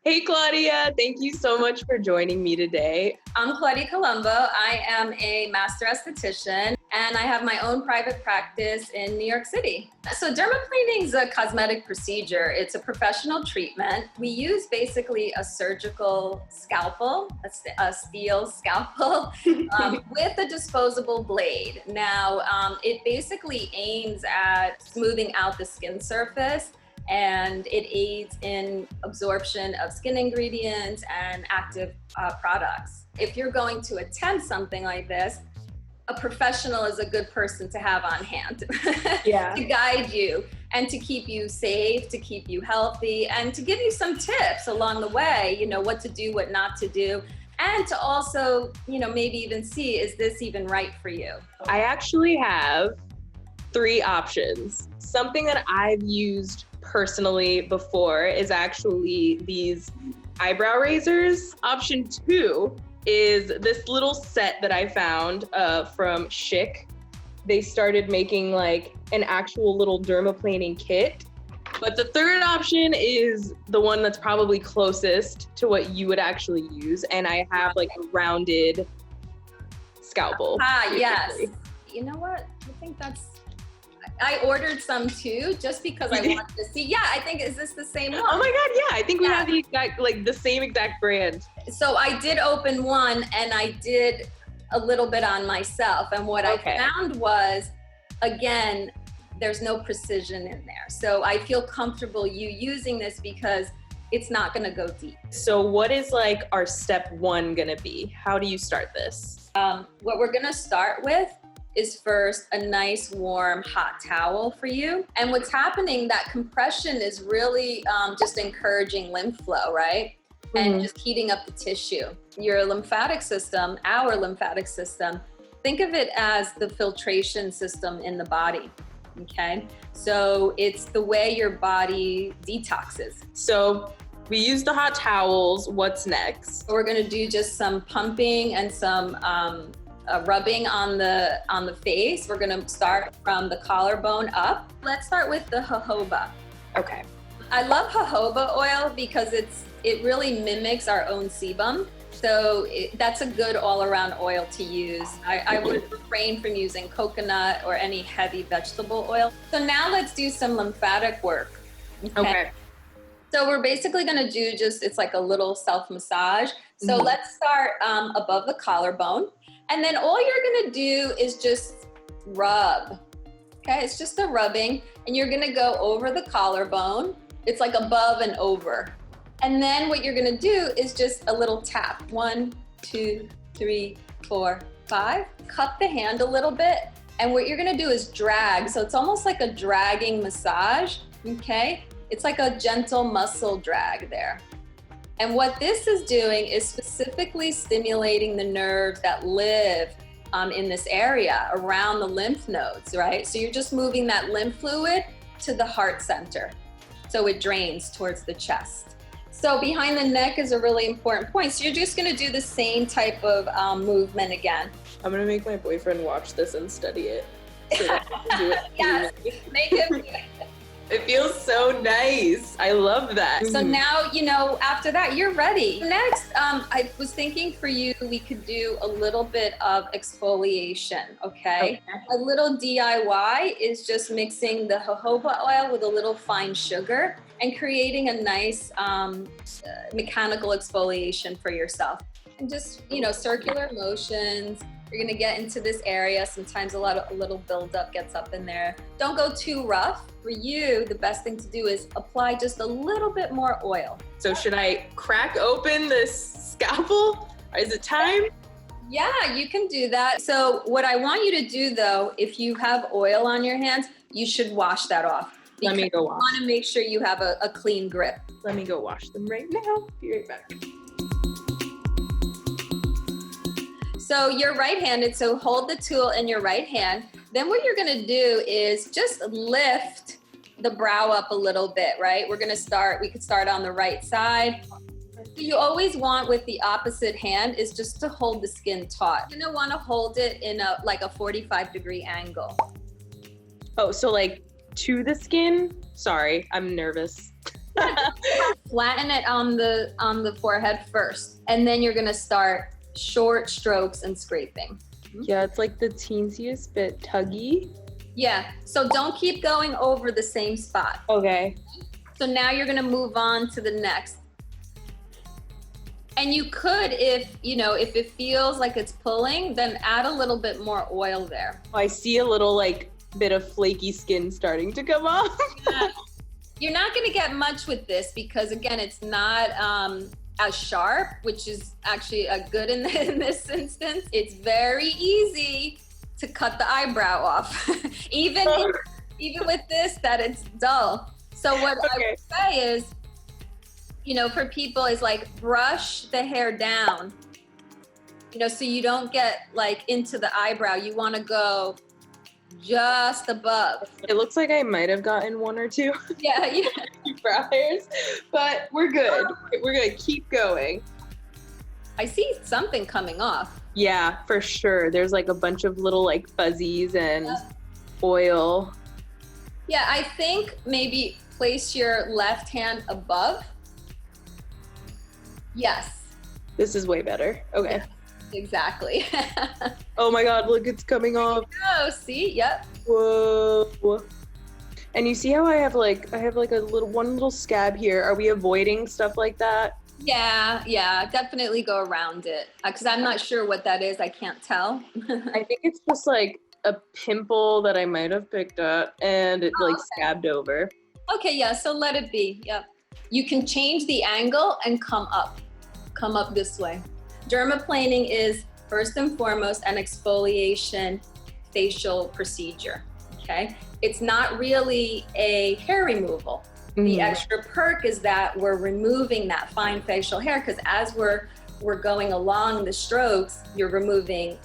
Hey, Claudia, thank you so much for joining me today. I'm Claudia Colombo. I am a master esthetician and I have my own private practice in New York City. So dermaplaning is a cosmetic procedure. It's a professional treatment. We use basically a surgical scalpel, a steel scalpel with a disposable blade. Now, it basically aims at smoothing out the skin surface, and it aids in absorption of skin ingredients and active products. If you're going to attempt something like this, a professional is a good person to have on hand to guide you and to keep you safe, to keep you healthy, and to give you some tips along the way, you know, what to do, what not to do, and to also, you know, maybe even see, is this even right for you? I actually have 3 options. Something that I've used personally before is actually these eyebrow razors. Option 2 is this little set that I found from Schick. They started making like an actual little dermaplaning kit. But the 3rd option is the one that's probably closest to what you would actually use. And I have like a rounded scalpel. Yes. You know what? I think I ordered some too, just because I wanted to see. Yeah, I think, is this the same one? Oh my God, yeah. I think we have the exact, like the same exact brand. So I did open one and I did a little bit on myself. And what I found was, again, there's no precision in there. So I feel comfortable you using this because it's not gonna go deep. So what is like our step 1 gonna be? How do you start this? What we're gonna start with is first a nice warm hot towel for you. And what's happening, that compression is really just encouraging lymph flow, right? And just heating up the tissue. Your lymphatic system, our lymphatic system, think of it as the filtration system in the body, okay? So it's the way your body detoxes. So we use the hot towels, what's next? We're gonna do just some pumping and some rubbing on the face. We're gonna start from the collarbone up. Let's start with the jojoba. Okay. I love jojoba oil because it really mimics our own sebum. So that's a good all-around oil to use. I would refrain from using coconut or any heavy vegetable oil. So now let's do some lymphatic work. Okay. So we're basically gonna do it's like a little self-massage. So let's start above the collarbone. And then all you're gonna do is just rub, okay? It's just a rubbing, and you're gonna go over the collarbone. It's like above and over. And then what you're gonna do is just a little tap. 1, 2, 3, 4, 5. Cup the hand a little bit, and what you're gonna do is drag. So it's almost like a dragging massage, okay? It's like a gentle muscle drag there. And what this is doing is specifically stimulating the nerves that live in this area around the lymph nodes, right? So you're just moving that lymph fluid to the heart center. So it drains towards the chest. So behind the neck is a really important point. So you're just gonna do the same type of movement again. I'm gonna make my boyfriend watch this and study it. So that he can do it. Yes, make him. It feels so nice. I love that. So now, you know, after that, you're ready. Next, I was thinking for you, we could do a little bit of exfoliation, okay? A little DIY is just mixing the jojoba oil with a little fine sugar and creating a nice mechanical exfoliation for yourself. And just, you know, circular motions. You're gonna get into this area. Sometimes a little buildup gets up in there. Don't go too rough. For you, the best thing to do is apply just a little bit more oil. So should I crack open this scalpel? Is it time? Yeah, you can do that. So what I want you to do though, if you have oil on your hands, you should wash that off. Let me go wash. You wanna make sure you have a clean grip. Let me go wash them right now. Be right back. So you're right-handed, so hold the tool in your right hand. Then what you're gonna do is just lift the brow up a little bit, right? We could start on the right side. What you always want with the opposite hand is just to hold the skin taut. You're gonna wanna hold it in a 45-degree angle. Oh, so like to the skin? Sorry, I'm nervous. flatten it on the forehead first, and then you're gonna start short strokes and scraping. Yeah, it's like the teensiest bit tuggy. Yeah, so don't keep going over the same spot. Okay. So now you're gonna move on to the next. And you could, if it feels like it's pulling, then add a little bit more oil there. I see a little like bit of flaky skin starting to come off. Yeah. You're not gonna get much with this because again, it's not as sharp, which is actually a good in this instance. It's very easy to cut the eyebrow off, even with this, that it's dull. So what I would say is, for people is like brush the hair down, so you don't get like into the eyebrow. You want to go just above. It looks like I might have gotten one or two. Yeah. Brow hairs, but we're good. We're gonna keep going. I see something coming off. Yeah, for sure. There's like a bunch of little like fuzzies and oil. Yeah, I think maybe place your left hand above. Yes. This is way better. Okay. Yeah, exactly. Oh my God, look, it's coming off. Oh, see? Yep. Whoa. And you see how I have like a one little scab here. Are we avoiding stuff like that? Yeah, definitely go around it. Because I'm not sure what that is. I can't tell. I think it's just like a pimple that I might have picked up and it scabbed over. Okay, yeah, so let it be. Yep. You can change the angle and come up this way. Dermaplaning is first and foremost an exfoliation facial procedure, okay? It's not really a hair removal. The extra perk is that we're removing that fine facial hair because as we're going along the strokes, you're removing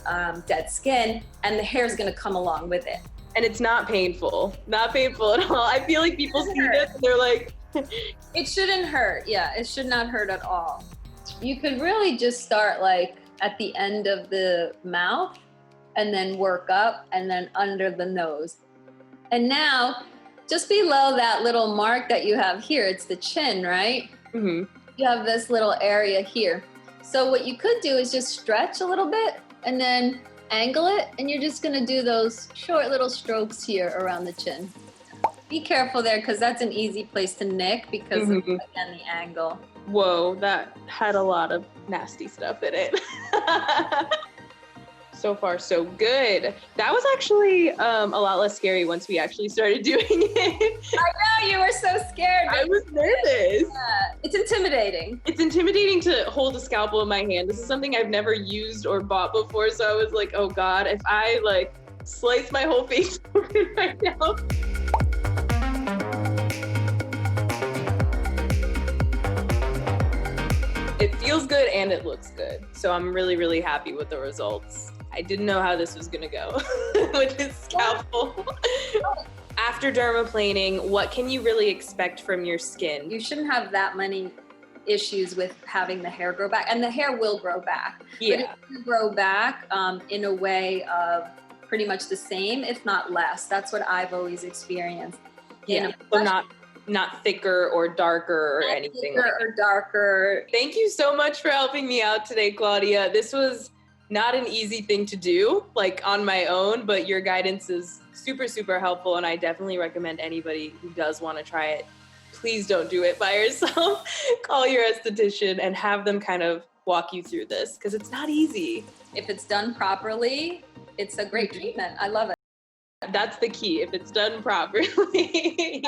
dead skin and the hair is gonna come along with it. And it's not painful at all. I feel like people see this and they're like, it shouldn't hurt. Yeah, it should not hurt at all. You could really just start like at the end of the mouth and then work up and then under the nose. And now just below that little mark that you have here, it's the chin, right? Mm-hmm. You have this little area here. So what you could do is just stretch a little bit and then angle it. And you're just gonna do those short little strokes here around the chin. Be careful there because that's an easy place to nick because of, again, the angle. Whoa, that had a lot of nasty stuff in it. So far, so good. That was actually a lot less scary once we actually started doing it. I know, you were so scared. I was nervous. Yeah, it's intimidating. It's intimidating to hold a scalpel in my hand. This is something I've never used or bought before, so I was like, oh God, if I like slice my whole face open right now. It feels good and it looks good. So I'm really, really happy with the results. I didn't know how this was gonna go with this scalpel. After dermaplaning, what can you really expect from your skin? You shouldn't have that many issues with having the hair grow back, and the hair will grow back. Yeah. But it will grow back in a way of pretty much the same, if not less. That's what I've always experienced. Yeah, so not thicker or darker or anything like that. Or darker. Thank you so much for helping me out today, Claudia. This was not an easy thing to do, like on my own, but your guidance is super, super helpful. And I definitely recommend anybody who does want to try it, please don't do it by yourself. Call your esthetician and have them kind of walk you through this because it's not easy. If it's done properly, it's a great treatment. I love it. That's the key, if it's done properly.